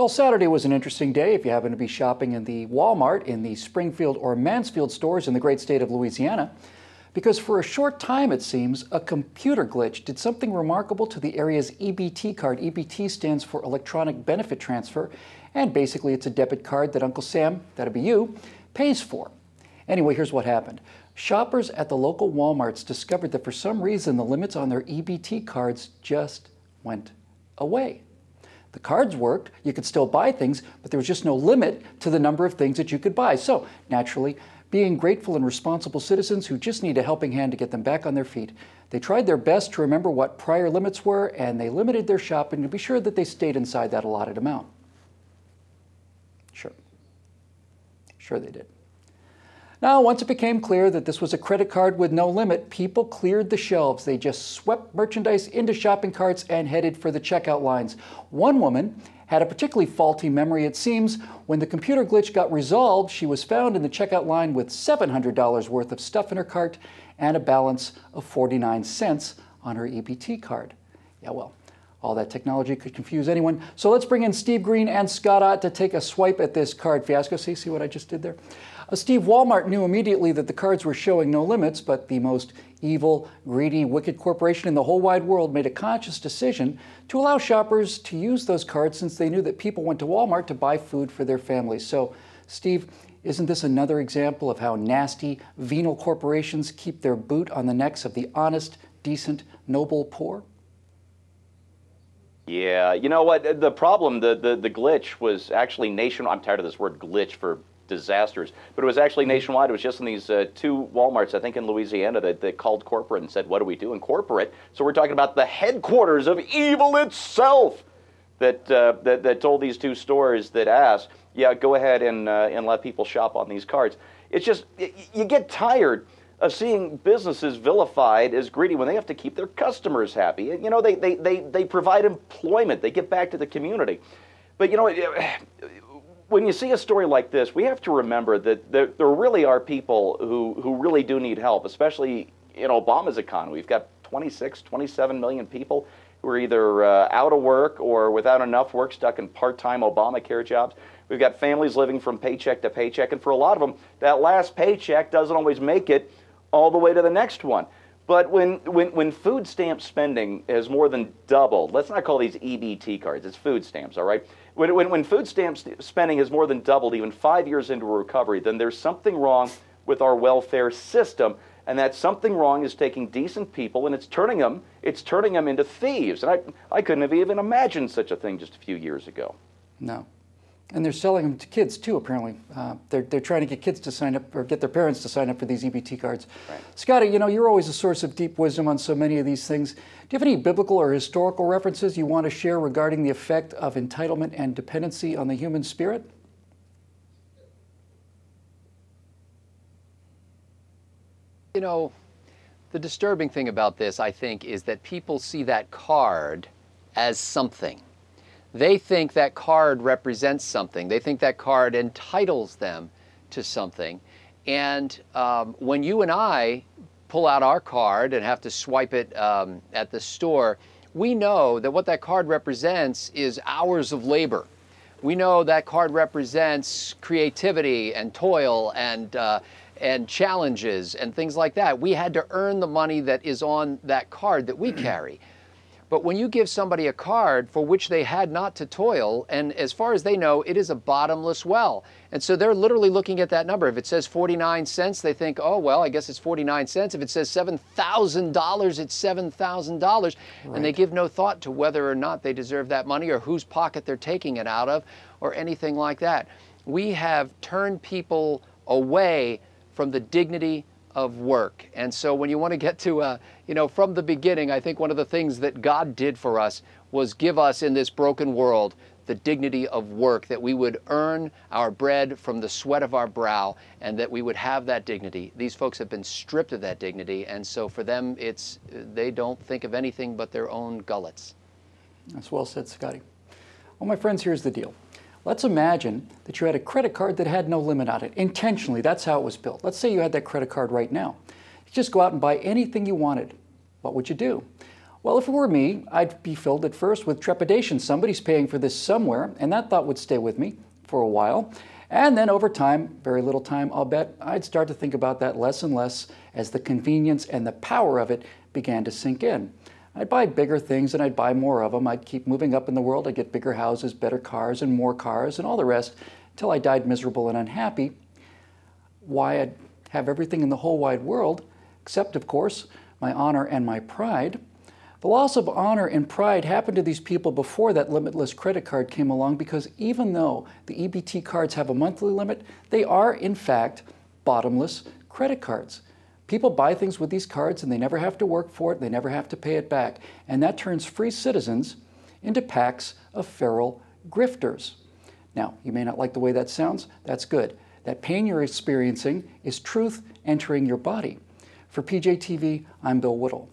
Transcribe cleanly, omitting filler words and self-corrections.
Well, Saturday was an interesting day if you happen to be shopping in the Wal-Mart in the Springfield or Mansfield stores in the great state of Louisiana, because for a short time, it seems, a computer glitch did something remarkable to the area's EBT card. EBT stands for Electronic Benefit Transfer, and basically it's a debit card that Uncle Sam, that'd be you, pays for. Anyway, here's what happened. Shoppers at the local Walmarts discovered that for some reason the limits on their EBT cards just went away. The cards worked, you could still buy things, but there was just no limit to the number of things that you could buy. So, naturally, being grateful and responsible citizens who just need a helping hand to get them back on their feet, they tried their best to remember what prior limits were, and they limited their shopping to be sure that they stayed inside that allotted amount. Sure they did. Now, once it became clear that this was a credit card with no limit, people cleared the shelves. They just swept merchandise into shopping carts and headed for the checkout lines. One woman had a particularly faulty memory, it seems. When the computer glitch got resolved, she was found in the checkout line with $700 worth of stuff in her cart and a balance of 49 cents on her EBT card. Yeah, well, all that technology could confuse anyone. So let's bring in Steve Green and Scott Ott to take a swipe at this card fiasco. See what I just did there? Steve, Walmart knew immediately that the cards were showing no limits, but the most evil, greedy, wicked corporation in the whole wide world made a conscious decision to allow shoppers to use those cards since they knew that people went to Walmart to buy food for their families. So, Steve, isn't this another example of how nasty, venal corporations keep their boot on the necks of the honest, decent, noble poor? Yeah, you know what? The problem, the glitch was actually nationwide. I'm tired of this word glitch for disasters, but it was actually nationwide. It was just in these two Walmarts, I think in Louisiana, that called corporate and said, what do we do in corporate? So we're talking about the headquarters of evil itself that told these two stores that asked, yeah, go ahead and let people shop on these cards. It's just, you get tired of seeing businesses vilified as greedy when they have to keep their customers happy. You know, they provide employment, they give back to the community. But you know, when you see a story like this, we have to remember that there really are people who really do need help, especially in Obama's economy. We've got 26, 27 million people who are either out of work or without enough work, stuck in part-time Obamacare jobs. We've got families living from paycheck to paycheck, and for a lot of them, that last paycheck doesn't always make it all the way to the next one. But when food stamp spending has more than doubled, let's not call these EBT cards, it's food stamps, all right? When food stamp spending has more than doubled even 5 years into a recovery, then there's something wrong with our welfare system, and that something wrong is taking decent people and it's turning them into thieves. And I couldn't have even imagined such a thing just a few years ago. No. And they're selling them to kids, too, apparently. They're trying to get kids to sign up, or get their parents to sign up for these EBT cards. Right. Scotty, you know, you're always a source of deep wisdom on so many of these things. Do you have any biblical or historical references you want to share regarding the effect of entitlement and dependency on the human spirit? You know, the disturbing thing about this, I think, is that people see that card as something. They think that card represents something. They think that card entitles them to something. And when you and I pull out our card and have to swipe it at the store, we know that what that card represents is hours of labor. We know that card represents creativity and toil and challenges and things like that. We had to earn the money that is on that card that we carry. But when you give somebody a card for which they had not to toil, and as far as they know, it is a bottomless well. And so they're literally looking at that number. If it says 49 cents, they think, oh, well, I guess it's 49 cents. If it says $7,000, it's $7,000. Right. And they give no thought to whether or not they deserve that money or whose pocket they're taking it out of or anything like that. We have turned people away from the dignity of work. And so when you want to get to, you know, from the beginning, I think one of the things that God did for us was give us in this broken world the dignity of work, that we would earn our bread from the sweat of our brow, and that we would have that dignity. These folks have been stripped of that dignity, and so for them, they don't think of anything but their own gullets. That's well said, Scotty. Well, my friends, here's the deal. Let's imagine that you had a credit card that had no limit on it. Intentionally, that's how it was built. Let's say you had that credit card right now. You just go out and buy anything you wanted. What would you do? Well, if it were me, I'd be filled at first with trepidation. Somebody's paying for this somewhere, and that thought would stay with me for a while. And then over time, very little time, I'll bet, I'd start to think about that less and less as the convenience and the power of it began to sink in. I'd buy bigger things and I'd buy more of them. I'd keep moving up in the world. I'd get bigger houses, better cars, and more cars, and all the rest, until I died miserable and unhappy. Why, I'd have everything in the whole wide world, except, of course, my honor and my pride. The loss of honor and pride happened to these people before that limitless credit card came along, because even though the EBT cards have a monthly limit, they are, in fact, bottomless credit cards. People buy things with these cards and they never have to work for it, they never have to pay it back. And that turns free citizens into packs of feral grifters. Now, you may not like the way that sounds. That's good. That pain you're experiencing is truth entering your body. For PJTV, I'm Bill Whittle.